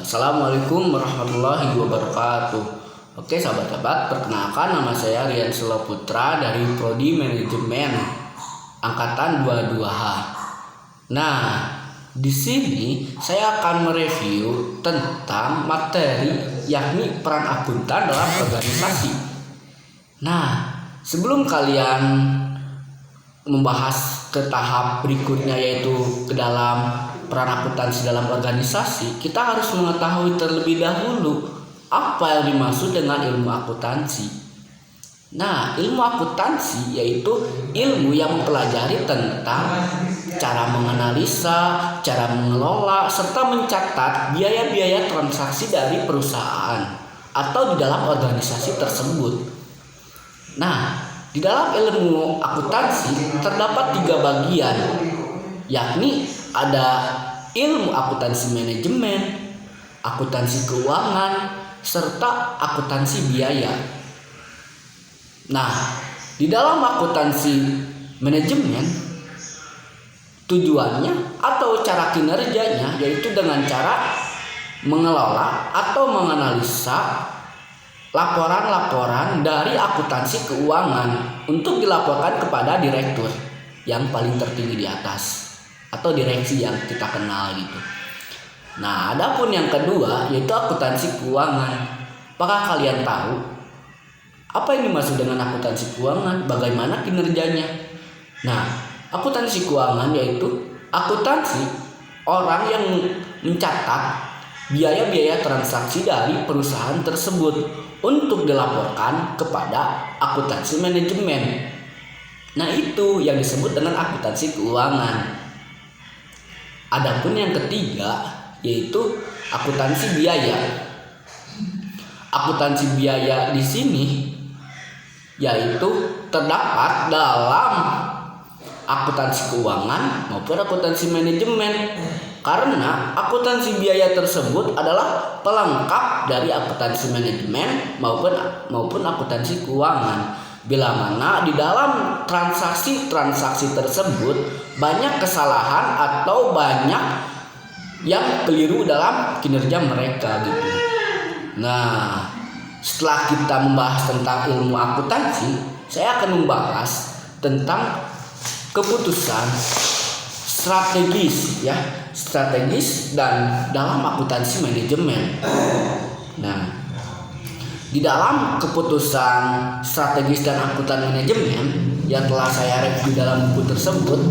Assalamualaikum warahmatullahi wabarakatuh. Oke sahabat-sahabat, perkenalkan nama saya Rian Sulaputra dari Prodi Manajemen Angkatan 22H. Nah, di sini saya akan mereview tentang materi yakni peran akuntan dalam organisasi. Nah, sebelum kalian membahas ke tahap berikutnya yaitu ke dalam peran akuntansi dalam organisasi, kita harus mengetahui terlebih dahulu apa yang dimaksud dengan ilmu akuntansi. Nah, ilmu akuntansi yaitu ilmu yang mempelajari tentang cara menganalisa, cara mengelola, serta mencatat biaya-biaya transaksi dari perusahaan atau di dalam organisasi tersebut. Nah, di dalam ilmu akuntansi terdapat 3 bagian, yakni ada ilmu akuntansi manajemen, akuntansi keuangan, serta akuntansi biaya. Nah, di dalam akuntansi manajemen tujuannya atau cara kinerjanya yaitu dengan cara mengelola atau menganalisa laporan-laporan dari akuntansi keuangan untuk dilaporkan kepada direktur yang paling tertinggi di atas atau direksi yang kita kenal gitu. Nah, adapun yang kedua yaitu akuntansi keuangan. Apakah kalian tahu apa yang dimaksud dengan akuntansi keuangan? Bagaimana kinerjanya? Nah, akuntansi keuangan yaitu akuntansi orang yang mencatat biaya-biaya transaksi dari perusahaan tersebut untuk dilaporkan kepada akuntansi manajemen. Nah, itu yang disebut dengan akuntansi keuangan. Adapun yang ketiga yaitu akuntansi biaya. Akuntansi biaya di sini yaitu terdapat dalam akuntansi keuangan maupun akuntansi manajemen, karena akuntansi biaya tersebut adalah pelengkap dari akuntansi manajemen maupun akuntansi keuangan. Bila mana di dalam transaksi tersebut banyak kesalahan atau banyak yang keliru dalam kinerja mereka gitu. Nah, setelah kita membahas tentang ilmu akuntansi, saya akan membahas tentang keputusan strategis dan dalam akuntansi manajemen. Nah, di dalam keputusan strategis dan akuntan manajemen yang telah saya review dalam buku tersebut,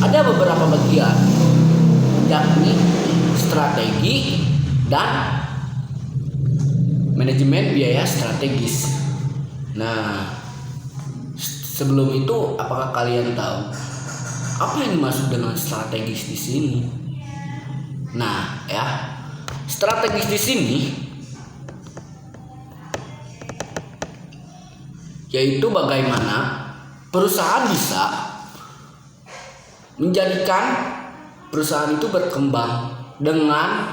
ada beberapa bagian, yakni strategi dan manajemen biaya strategis. Nah, sebelum itu, apakah kalian tahu apa yang dimaksud dengan strategis di sini? Nah, strategis di sini yaitu bagaimana perusahaan bisa menjadikan perusahaan itu berkembang dengan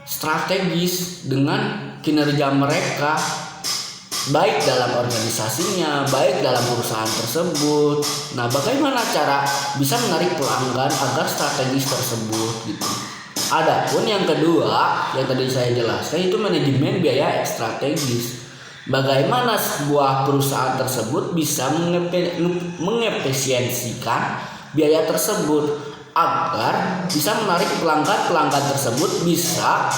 strategis, dengan kinerja mereka baik dalam organisasinya, baik dalam perusahaan tersebut. Nah, bagaimana cara bisa menarik pelanggan agar strategis tersebut gitu. Adapun yang kedua yang tadi saya jelaskan itu manajemen biaya strategis. Bagaimana sebuah perusahaan tersebut bisa mengefisiensikan biaya tersebut agar bisa menarik pelanggan tersebut bisa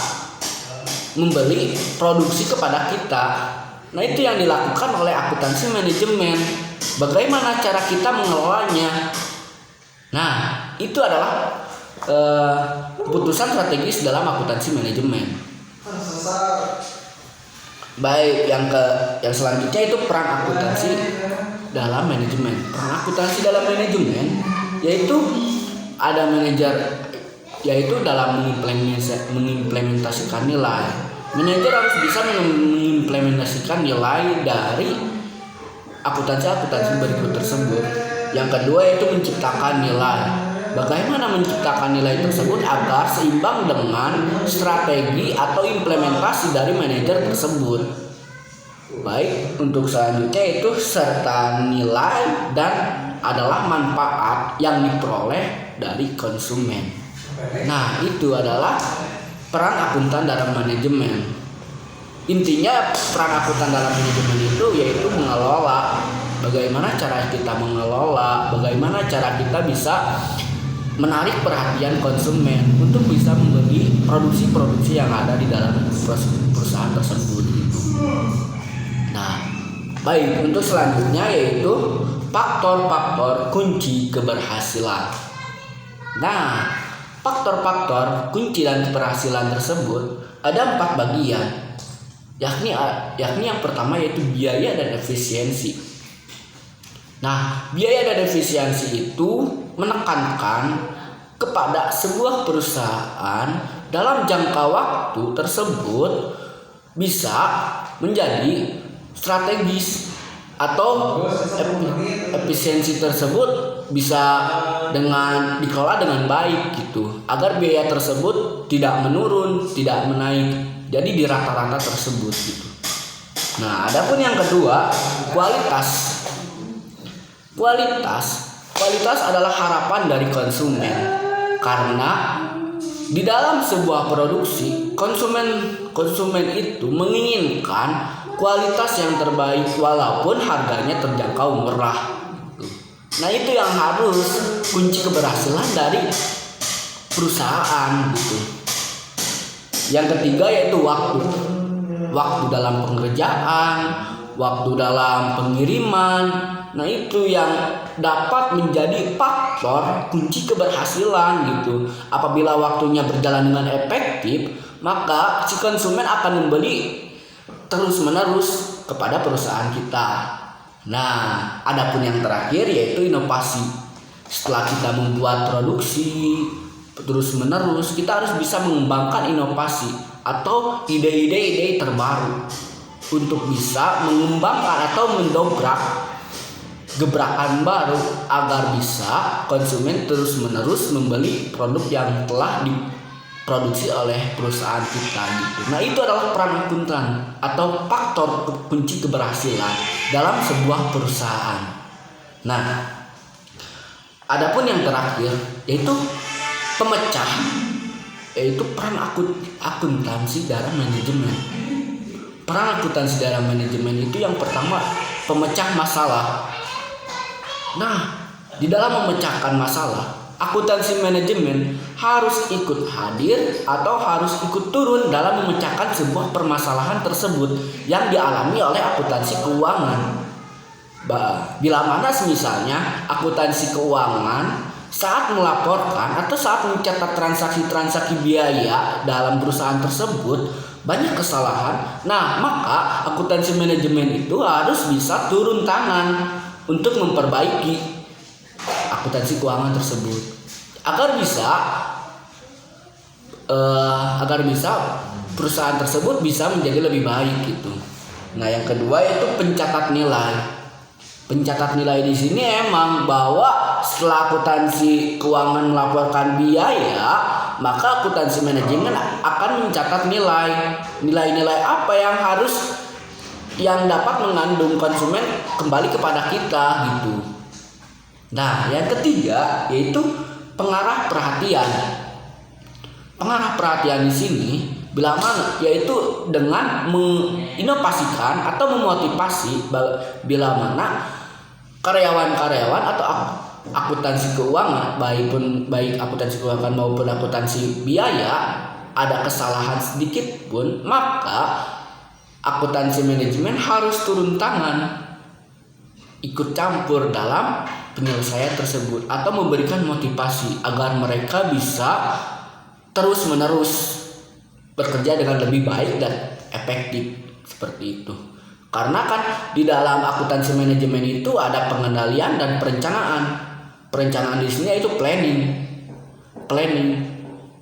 membeli produksi kepada kita. Nah, itu yang dilakukan oleh akuntansi manajemen. Bagaimana cara kita mengelolanya? Nah, itu adalah keputusan strategis dalam akuntansi manajemen. Baik, yang selanjutnya itu peran akuntansi dalam manajemen. Peran akuntansi dalam manajemen yaitu ada manajer yaitu dalam mengimplementasikan nilai. Manajer harus bisa mengimplementasikan nilai dari akuntansi berikut tersebut. Yang kedua yaitu menciptakan nilai. Bagaimana menciptakan nilai tersebut agar seimbang dengan strategi atau implementasi dari manajer tersebut. Baik, untuk selanjutnya itu serta nilai dan adalah manfaat yang diperoleh dari konsumen. Nah, itu adalah peran akuntan dalam manajemen. Intinya peran akuntan dalam manajemen itu yaitu mengelola, bagaimana cara kita mengelola, bagaimana cara kita bisa menarik perhatian konsumen untuk bisa membeli produksi-produksi yang ada di dalam perusahaan tersebut gitu. Nah, baik, untuk selanjutnya yaitu faktor-faktor kunci keberhasilan. Nah, faktor-faktor kunci dan keberhasilan tersebut ada 4 bagian, yakni yang pertama yaitu biaya dan efisiensi. Nah, biaya dan efisiensi itu menekankan kepada sebuah perusahaan dalam jangka waktu tersebut bisa menjadi strategis atau efisiensi tersebut bisa dikelola dengan baik gitu, agar biaya tersebut tidak menurun, tidak menaik, jadi di rata-rata tersebut gitu. Nah, adapun yang kedua, Kualitas adalah harapan dari konsumen, karena di dalam sebuah produksi konsumen itu menginginkan kualitas yang terbaik walaupun harganya terjangkau murah. Nah, itu yang harus kunci keberhasilan dari perusahaan gitu. Yang ketiga yaitu waktu dalam pengerjaan, waktu dalam pengiriman. Nah, itu yang dapat menjadi faktor kunci keberhasilan gitu. Apabila waktunya berjalan dengan efektif, maka si konsumen akan membeli terus-menerus kepada perusahaan kita. Nah, adapun yang terakhir yaitu inovasi. Setelah kita membuat produksi terus-menerus, kita harus bisa mengembangkan inovasi atau ide-ide terbaru untuk bisa mengembangkan atau mendobrak gebrakan baru agar bisa konsumen terus-menerus membeli produk yang telah diproduksi oleh perusahaan kita gitu. Nah, itu adalah peran akuntan atau faktor kunci keberhasilan dalam sebuah perusahaan. Nah, adapun yang terakhir yaitu peran akuntansi dalam manajemen. Peran akuntansi dalam manajemen itu yang pertama, pemecah masalah. Nah, di dalam memecahkan masalah, akuntansi manajemen harus ikut hadir atau harus ikut turun dalam memecahkan sebuah permasalahan tersebut yang dialami oleh akuntansi keuangan. Bila mana misalnya akuntansi keuangan saat melaporkan atau saat mencatat transaksi-transaksi biaya dalam perusahaan tersebut banyak kesalahan, nah maka akuntansi manajemen itu harus bisa turun tangan untuk memperbaiki akuntansi keuangan tersebut agar bisa perusahaan tersebut bisa menjadi lebih baik gitu. Nah, yang kedua yaitu pencatat nilai. Pencatat nilai di sini emang bahwa setelah akuntansi keuangan melaporkan biaya, maka akuntansi manajemen akan mencatat nilai-nilai apa yang dapat mengandung konsumen kembali kepada kita gitu. Nah, yang ketiga yaitu pengarah perhatian. Pengarah perhatian di sini bila mana yaitu dengan menginovasikan atau memotivasi bila mana karyawan-karyawan atau akuntansi keuangan baik akuntansi keuangan maupun akuntansi biaya ada kesalahan sedikit pun, maka akuntansi manajemen harus turun tangan ikut campur dalam penyelesaian tersebut atau memberikan motivasi agar mereka bisa terus-menerus bekerja dengan lebih baik dan efektif seperti itu. Karena kan di dalam akuntansi manajemen itu ada pengendalian dan perencanaan. Perencanaan di sini itu planning.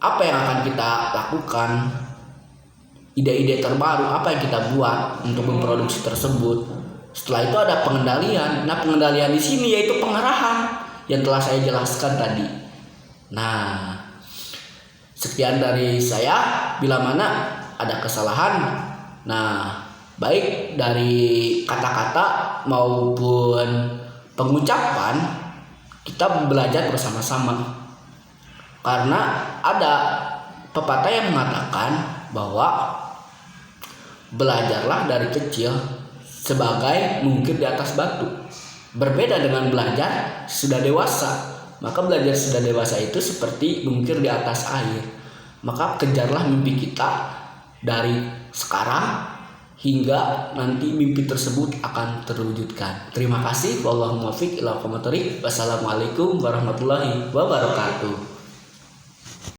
Apa yang akan kita lakukan? Ide-ide terbaru apa yang kita buat untuk memproduksi tersebut. Setelah itu ada pengendalian. Nah, pengendalian di sini yaitu pengarahan yang telah saya jelaskan tadi. Nah, sekian dari saya. Bila mana ada kesalahan, nah baik dari kata-kata maupun pengucapan, kita belajar bersama-sama. Karena ada pepatah yang mengatakan bahwa belajarlah dari kecil sebagai mengukir di atas batu. Berbeda dengan belajar sudah dewasa. Maka belajar sudah dewasa itu seperti mengukir di atas air. Maka kejarlah mimpi kita dari sekarang hingga nanti mimpi tersebut akan terwujudkan. Terima kasih. Wallahul muwaffiq ila aqwamit thoriq. Wassalamualaikum warahmatullahi wabarakatuh.